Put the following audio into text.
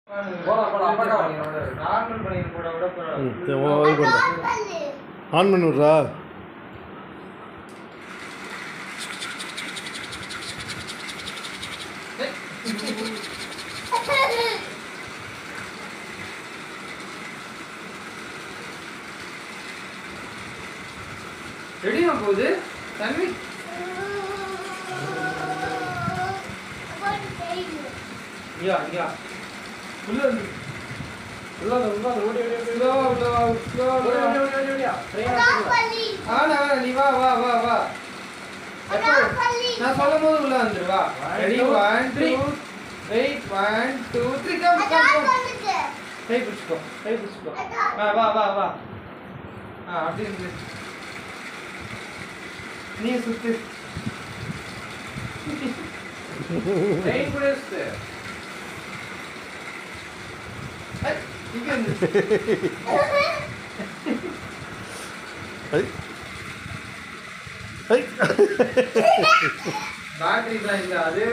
On பண்ணி விட்றா. ரெடியா போகுது தம்பி. யா யா உள்ள உள்ள உள்ள ஓடி ஓடி ஓடி வா வா வா வா நீ வா வா வா வா. நான் சொல்லும்போது உள்ள வந்துரு வா. Ready 1 2 wait 1 2 3 come come. கை பிடிச்சுக்கோ வா வா வா வா. அப்படி இருக்கு. நீ சுத்து ட்ரெயின் கூட சுத்து. இங்க வந்து பேட்டரி தான் இல்லை அதே